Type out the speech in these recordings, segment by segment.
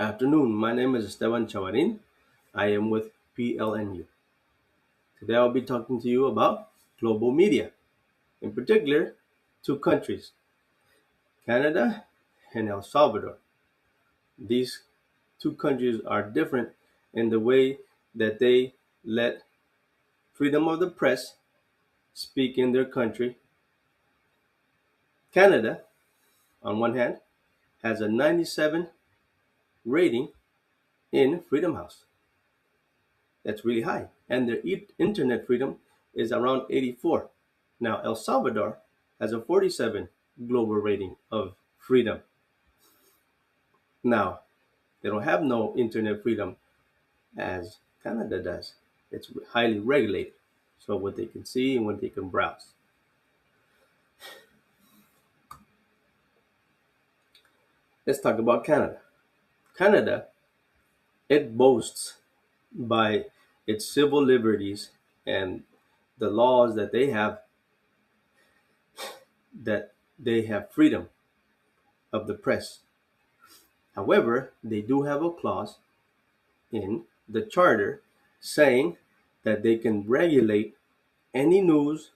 Afternoon, my name is Esteban Chavarin. I am with PLNU. Today I'll be talking to you about global media, in particular, two countries, Canada and El Salvador. These two countries are different in the way that they let freedom of the press speak in their country. Canada, on one hand, has a 97 rating in Freedom House. That's really high. And their internet freedom is around 84. Now, El Salvador has a 47 global rating of freedom. Now, they don't have no internet freedom as Canada does. It's highly regulated. So, what they can see and what they can browse. Let's talk about Canada. Canada, it boasts by its civil liberties and the laws that they have freedom of the press. However, they do have a clause in the charter saying that they can regulate any news,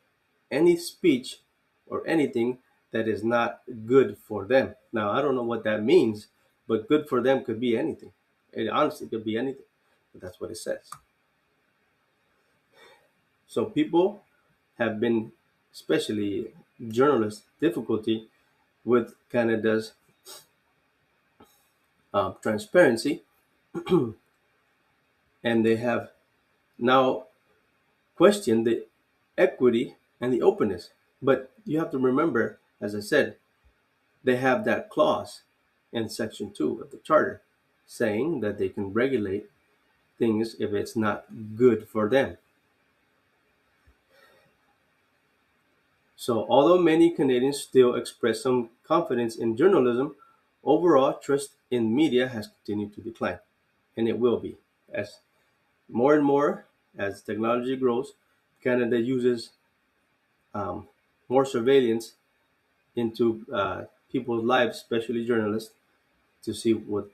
any speech, or anything that is not good for them. Now, I don't know what that means, but good for them could be anything. It honestly could be anything, but that's what it says. So people have been, especially journalists, difficulty with Canada's transparency, and they have now questioned the equity and the openness. But you have to remember, as I said, they have that clause in Section 2 of the Charter saying that they can regulate things if it's not good for them. So, although many Canadians still express some confidence in journalism, overall trust in media has continued to decline, and it will be. As more and more as technology grows, Canada uses um, more surveillance into people's lives, especially journalists, to see what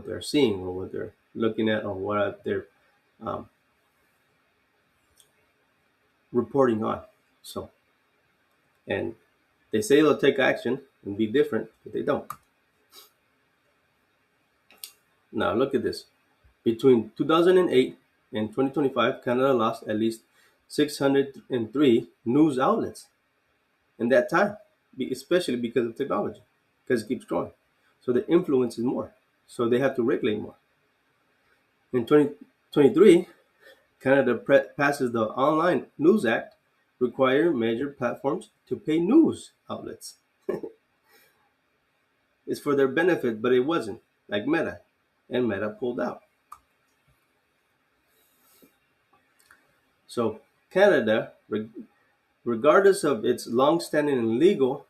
they're seeing or what they're looking at or what they're um, reporting on. So, and they say they'll take action and be different, but they don't. Now, look at this. Between 2008 and 2025, Canada lost at least 603 news outlets in that time, especially because of technology, because it keeps growing. So the influence is more. So they have to regulate more. In 2023, Canada passes the Online News Act, requiring major platforms to pay news outlets. It's for their benefit, but it wasn't, like Meta, and Meta pulled out. So Canada, regardless of its long-standing legal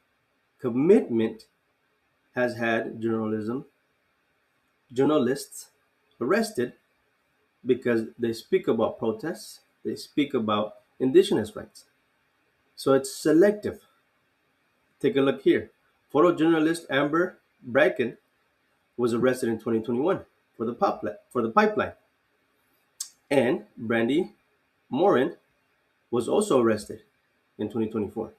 commitment, has had journalists arrested because they speak about protests, they speak about indigenous rights. So it's selective. Take a look here. Photojournalist Amber Bracken was arrested in 2021 for the pipeline, and Brandy Morin was also arrested in 2024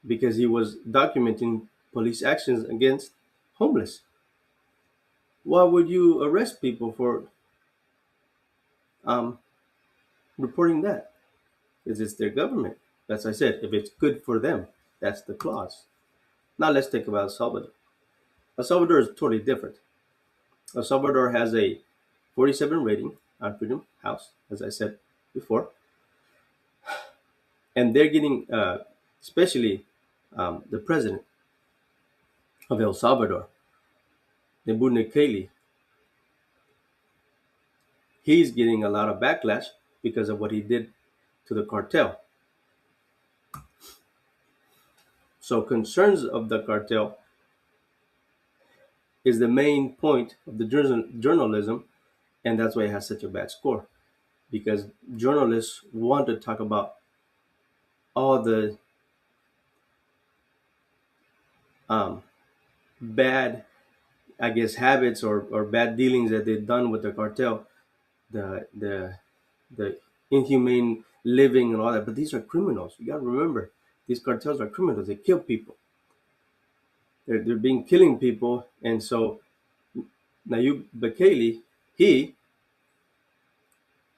because he was documenting police actions against homeless. Why would you arrest people for um, reporting that? Because it's their government. As I said, if it's good for them, that's the clause. Now let's think about El Salvador. El Salvador is totally different. El Salvador has a 47 rating on Freedom House, as I said before, and they're getting, especially the president of El Salvador, Nebunekeli, he's getting a lot of backlash because of what he did to the cartel. So concerns of the cartel is the main point of the journalism, and that's why it has such a bad score. Because journalists want to talk about all the um, bad I guess, habits or bad dealings that they've done with the cartel, the inhumane living and all that. But these are criminals. You got to remember, these cartels are criminals. They kill people. They're being killing people, and so Nayib Bukele, he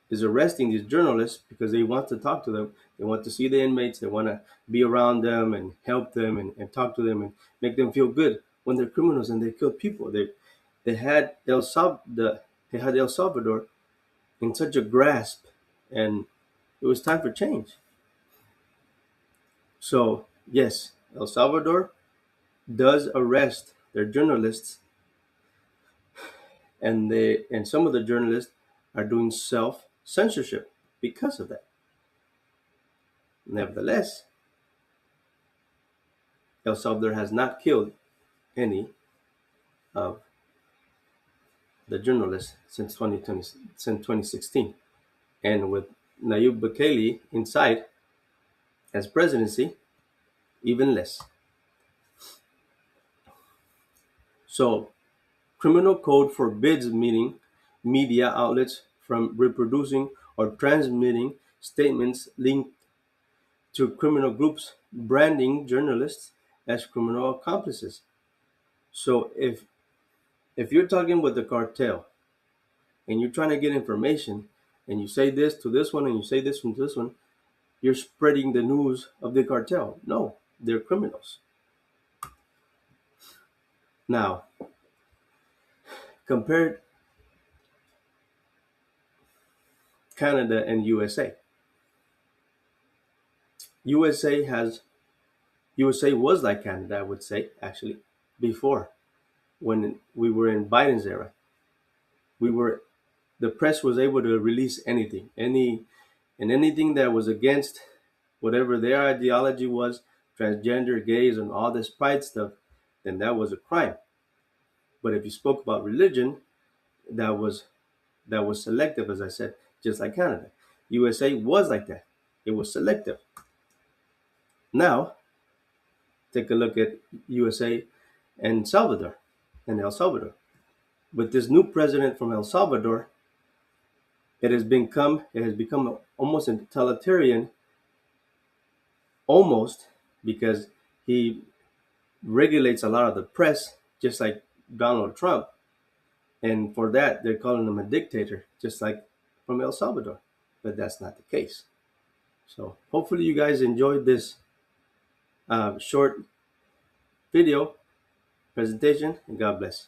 is arresting these journalists because they want to talk to them. They want to see the inmates. They want to be around them and help them and talk to them and make them feel good when they're criminals and they kill people. They had they had El Salvador in such a grasp, and it was time for change. So yes, El Salvador does arrest their journalists, and some of the journalists are doing self censorship because of that. Nevertheless, El Salvador has not killed any of the journalists since 2020, since 2016. And with Nayib Bukele inside as presidency, even less. So, criminal code forbids media outlets from reproducing or transmitting statements linked to criminal groups, branding journalists as criminal accomplices. So, if you're talking with the cartel and you're trying to get information and you say this to this one and you say this one to this one, you're spreading the news of the cartel. No, they're criminals. Now, compare Canada and USA. USA has USA was like Canada, I would say, actually, before, when we were in Biden's era. We were The press was able to release anything that was against whatever their ideology was, transgender, gays, and all this pride stuff, then that was a crime. But if you spoke about religion, that was selective, as I said, just like Canada. USA was like that. It was selective. Now, take a look at USA and El Salvador. With this new president from El Salvador, it has become almost a totalitarian, almost, because he regulates a lot of the press, just like Donald Trump. And for that, they're calling him a dictator, just like from El Salvador. But that's not the case. So hopefully you guys enjoyed this short video presentation, and God bless.